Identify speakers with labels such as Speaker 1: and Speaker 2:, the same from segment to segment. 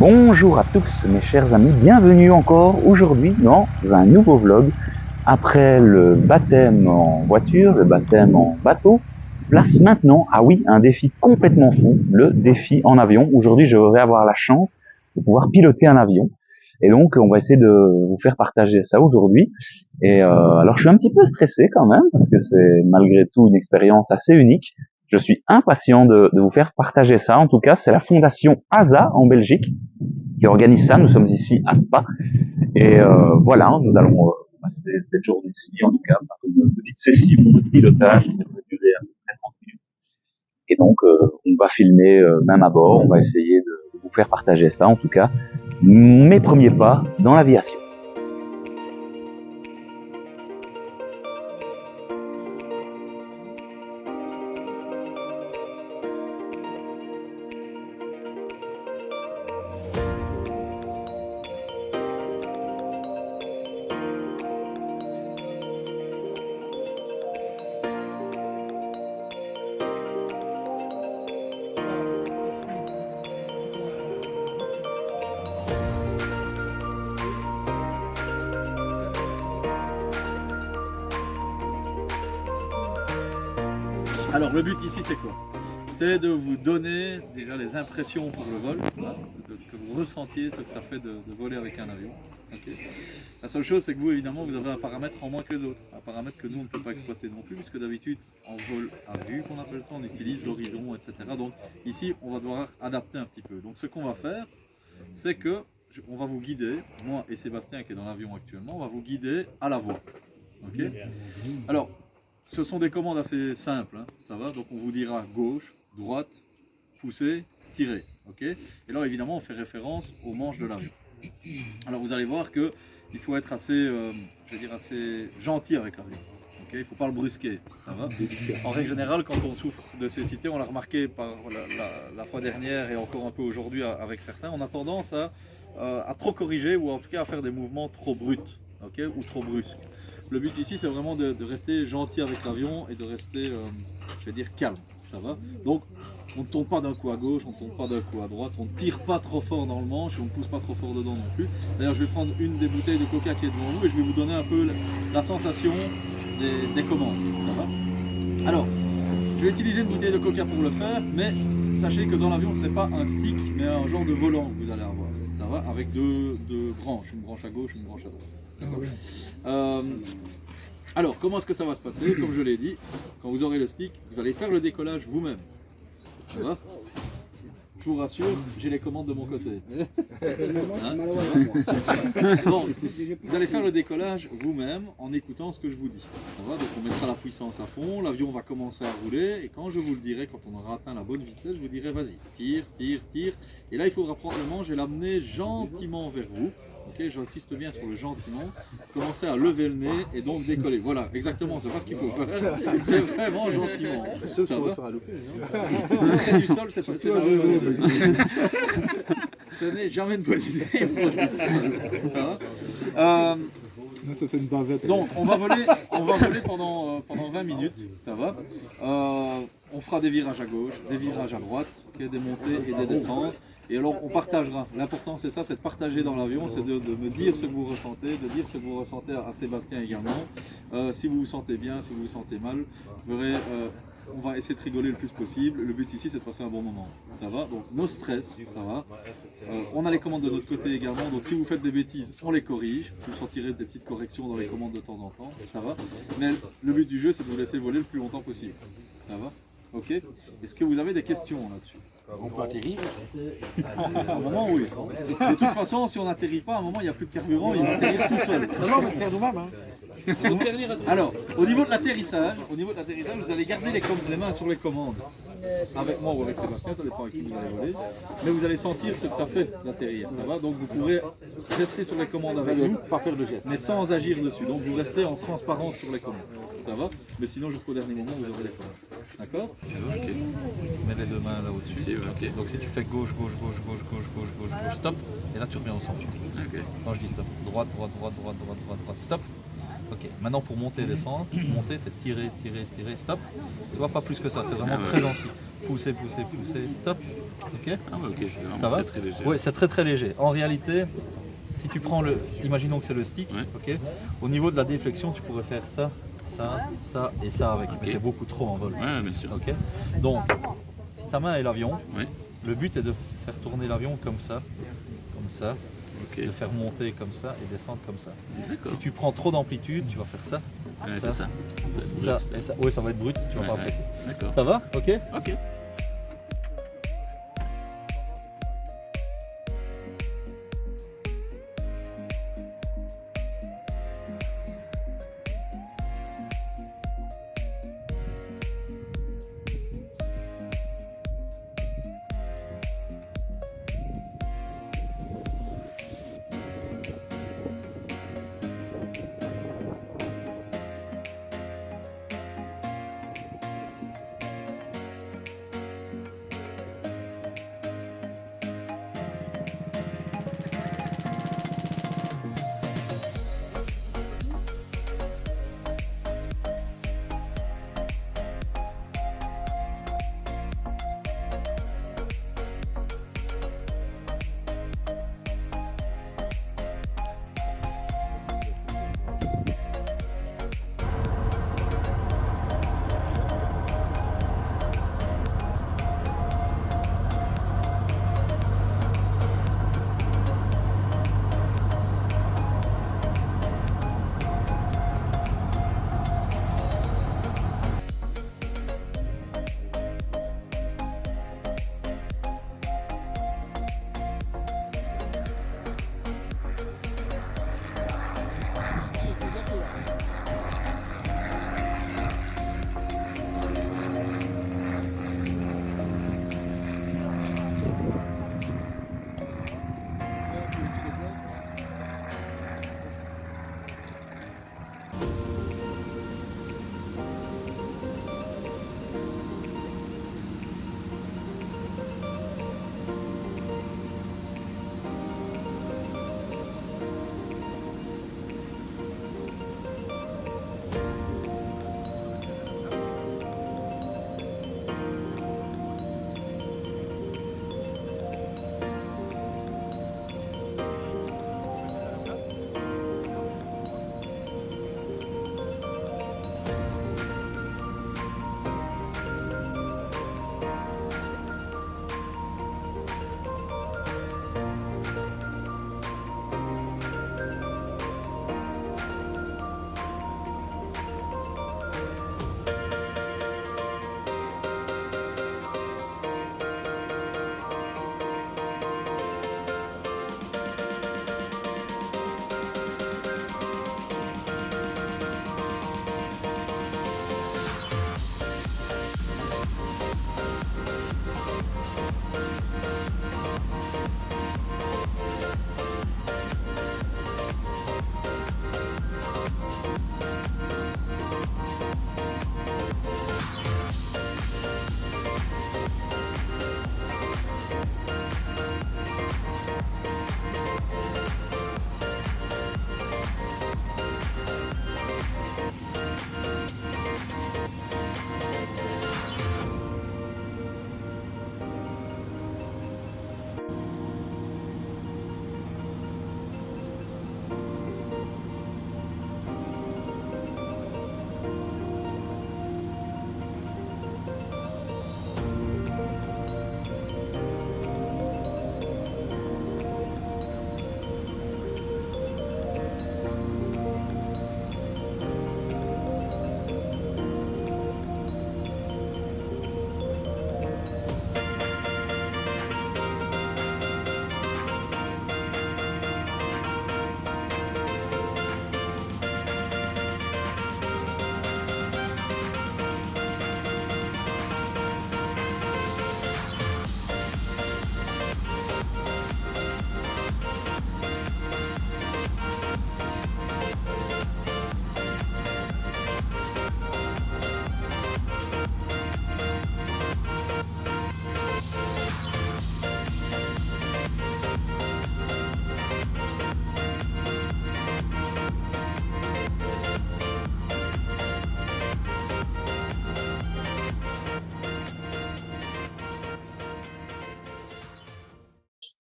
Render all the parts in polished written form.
Speaker 1: Bonjour à tous mes chers amis, bienvenue encore aujourd'hui dans un nouveau vlog. Après le baptême en voiture, le baptême en bateau, place maintenant, un défi complètement fou, le défi en avion. Aujourd'hui je vais avoir la chance de pouvoir piloter un avion. Et donc on va essayer de vous faire partager ça aujourd'hui. Et alors je suis un petit peu stressé quand même, parce que c'est malgré tout une expérience assez unique. Je suis impatient de vous faire partager ça. En tout cas, c'est la fondation ASA en Belgique qui organise ça. Nous sommes ici à Spa. Et voilà, nous allons passer cette journée-ci, en tout cas, par une petite session de pilotage qui devrait durer à peu près 30 minutes. Et donc, on va filmer même à bord. On va essayer de vous faire partager ça. En tout cas, mes premiers pas dans l'aviation.
Speaker 2: Alors le but ici c'est quoi? C'est de vous donner déjà les impressions pour le vol, hein, que vous ressentiez ce que ça fait de voler avec un avion. Okay. La seule chose c'est que vous évidemment vous avez un paramètre en moins que les autres, un paramètre que nous on ne peut pas exploiter non plus, puisque d'habitude en vol à vue qu'on appelle ça, on utilise l'horizon, etc. Donc ici on va devoir adapter un petit peu. Donc ce qu'on va faire, c'est que on va vous guider, moi et Sébastien qui est dans l'avion actuellement, on va vous guider à la voix. Okay. Alors, ce sont des commandes assez simples, hein, ça va, donc on vous dira gauche, droite, pousser, tirer, ok. Et là évidemment on fait référence aux manches de l'avion. Alors vous allez voir que il faut être assez, je veux dire assez gentil avec l'avion, ok. Il ne faut pas le brusquer, ça va. En règle générale, quand on souffre de cécité, on l'a remarqué par la fois dernière et encore un peu aujourd'hui avec certains, on a tendance à trop corriger ou en tout cas à faire des mouvements trop bruts, ok, ou trop brusques. Le but ici c'est vraiment de rester gentil avec l'avion et de rester, je vais dire, calme, ça va. Donc on ne tourne pas d'un coup à gauche, on ne tourne pas d'un coup à droite, on ne tire pas trop fort dans le manche, on ne pousse pas trop fort dedans non plus. D'ailleurs je vais prendre une des bouteilles de coca qui est devant vous et je vais vous donner un peu la sensation des commandes, ça va. Alors, je vais utiliser une bouteille de coca pour le faire, mais sachez que dans l'avion ce n'est pas un stick, mais un genre de volant que vous allez avoir, ça va, avec deux branches, une branche à gauche, une branche à droite. Alors, comment est-ce que ça va se passer? Comme je l'ai dit, quand vous aurez le stick, vous allez faire le décollage vous-même. Ça va? Je vous rassure, j'ai les commandes de mon côté. Hein? Bon, vous allez faire le décollage vous-même en écoutant ce que je vous dis. Ça va? Donc on mettra la puissance à fond, l'avion va commencer à rouler et quand je vous le dirai, quand on aura atteint la bonne vitesse, je vous dirai vas-y, tire, tire, tire. Et là il faudra prendre le manche et l'amener gentiment vers vous. Ok, j'insiste bien sur le gentiment, commencer à lever le nez et donc décoller. Voilà, exactement, c'est pas ce qu'il faut faire, c'est vraiment gentiment.
Speaker 3: Ceux qui vont faire à l'opé, non?
Speaker 2: C'est du sol, c'est pas ce n'est jamais une bonne idée. Ça va
Speaker 3: Ça fait une bavette.
Speaker 2: donc on va voler pendant 20 minutes, ça va. On fera des virages à gauche, des virages à droite, okay, des montées et des descentes. Et alors on partagera. L'important c'est ça, c'est de partager dans l'avion, c'est de me dire ce que vous ressentez, de dire ce que vous ressentez à Sébastien également. Si vous vous sentez bien, si vous vous sentez mal, vous verrez, on va essayer de rigoler le plus possible. Le but ici c'est de passer un bon moment. Ça va? Donc no stress, ça va. On a les commandes de notre côté également, donc si vous faites des bêtises, on les corrige. Vous sentirez des petites corrections dans les commandes de temps en temps, ça va. Mais le but du jeu c'est de vous laisser voler le plus longtemps possible. Ça va? Ok? Est-ce que vous avez des questions là-dessus?
Speaker 4: On peut atterrir.
Speaker 2: À un moment, oui. De toute façon, si on n'atterrit pas, à un moment, il n'y a plus de carburant, il va atterrir tout seul.
Speaker 4: Non, on va le faire nous-mêmes. Hein.
Speaker 2: Alors, au niveau de l'atterrissage, vous allez garder les mains sur les commandes. Avec moi ou avec Sébastien, ça dépend avec qui vous allez voler. Mais vous allez sentir ce que ça fait d'atterrir. Ça va? Donc vous pourrez rester sur les commandes avec nous,
Speaker 4: Pas faire de geste.
Speaker 2: mais sans agir dessus. Donc vous restez en transparence sur les commandes. Ça va? Mais sinon, jusqu'au dernier moment, vous aurez les commandes. D'accord? Ok. Mets les deux mains là au-dessus. Ici, ok. Donc si tu fais gauche, gauche, gauche, gauche, gauche, gauche, gauche, gauche, stop. Et là tu reviens au centre. Ok. Quand je dis stop. Droite, droite, droite, droite, droite, droite, droite, stop. Ok. Maintenant pour monter et descendre, monter c'est tirer, tirer, tirer, stop. Tu vois, pas plus que ça, c'est vraiment très gentil. Poussez, poussez, poussez. Stop. Ok.
Speaker 5: Ah ouais, ok, c'est vraiment
Speaker 2: Ça va
Speaker 5: très très léger.
Speaker 2: Oui, c'est très très léger. En réalité, si tu prends imaginons que c'est le stick,
Speaker 5: Ouais.
Speaker 2: ok. Au niveau de la déflexion, tu pourrais faire ça, ça, ça et ça avec.
Speaker 5: Ok.
Speaker 2: Mais c'est beaucoup trop en vol.
Speaker 5: Ouais, bien sûr.
Speaker 2: Ok. Donc, si ta main est l'avion,
Speaker 5: Ouais.
Speaker 2: le but est de faire tourner l'avion comme ça,
Speaker 5: Ok.
Speaker 2: de faire monter comme ça et descendre comme ça.
Speaker 5: D'accord.
Speaker 2: Si tu prends trop d'amplitude, tu vas faire ça,
Speaker 5: Ouais,
Speaker 2: ça,
Speaker 5: c'est ça.
Speaker 2: ça et ça. Oui, ça va être brut, tu vas
Speaker 5: Ouais,
Speaker 2: pas
Speaker 5: ouais.
Speaker 2: apprécier.
Speaker 5: D'accord.
Speaker 2: Ça va? Ok.
Speaker 5: Ok.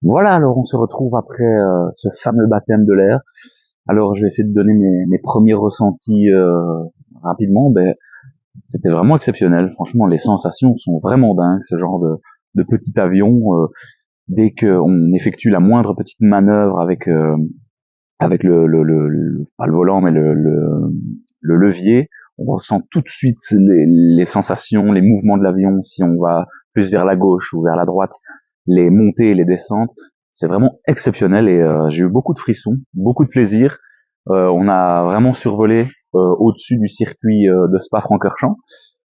Speaker 1: Voilà, alors on se retrouve après ce fameux baptême de l'air. Alors je vais essayer de donner mes premiers ressentis rapidement. Ben, c'était vraiment exceptionnel. Franchement, les sensations sont vraiment dingues. Ce genre de petit avion, dès qu'on effectue la moindre petite manœuvre avec pas le volant mais le levier, on ressent tout de suite les sensations, les mouvements de l'avion. Si on va plus vers la gauche ou vers la droite, les montées et les descentes, c'est vraiment exceptionnel et j'ai eu beaucoup de frissons, beaucoup de plaisir. On a vraiment survolé au-dessus du circuit de Spa-Francorchamps,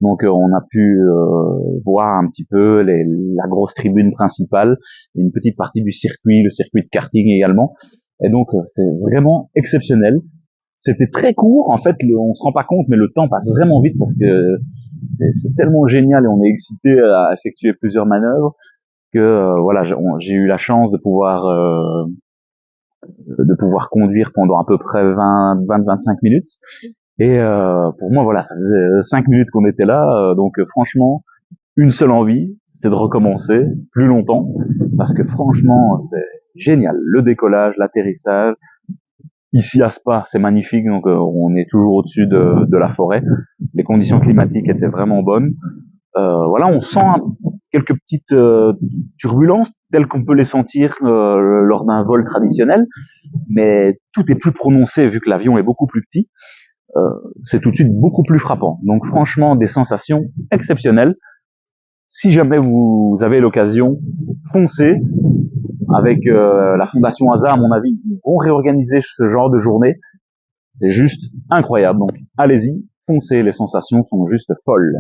Speaker 1: donc on a pu voir un petit peu la grosse tribune principale, et une petite partie du circuit, le circuit de karting également. Et donc c'est vraiment exceptionnel. C'était très court, en fait, on se rend pas compte, mais le temps passe vraiment vite parce que c'est tellement génial et on est excité à effectuer plusieurs manœuvres que voilà, j'ai eu la chance de pouvoir conduire pendant à peu près 20-25 minutes. Et pour moi, voilà, ça faisait 5 minutes qu'on était là, donc franchement, une seule envie, c'était de recommencer plus longtemps, parce que franchement, c'est génial. Le décollage, l'atterrissage. Ici à Spa, c'est magnifique, donc on est toujours au-dessus de la forêt. Les conditions climatiques étaient vraiment bonnes. Voilà, on sent quelques petites turbulences telles qu'on peut les sentir lors d'un vol traditionnel, mais tout est plus prononcé vu que l'avion est beaucoup plus petit. C'est tout de suite beaucoup plus frappant. Donc franchement, des sensations exceptionnelles. Si jamais vous avez l'occasion, foncez. Avec la Fondation ASA, à mon avis, ils vont réorganiser ce genre de journée. C'est juste incroyable. Donc allez-y, foncez, les sensations sont juste folles.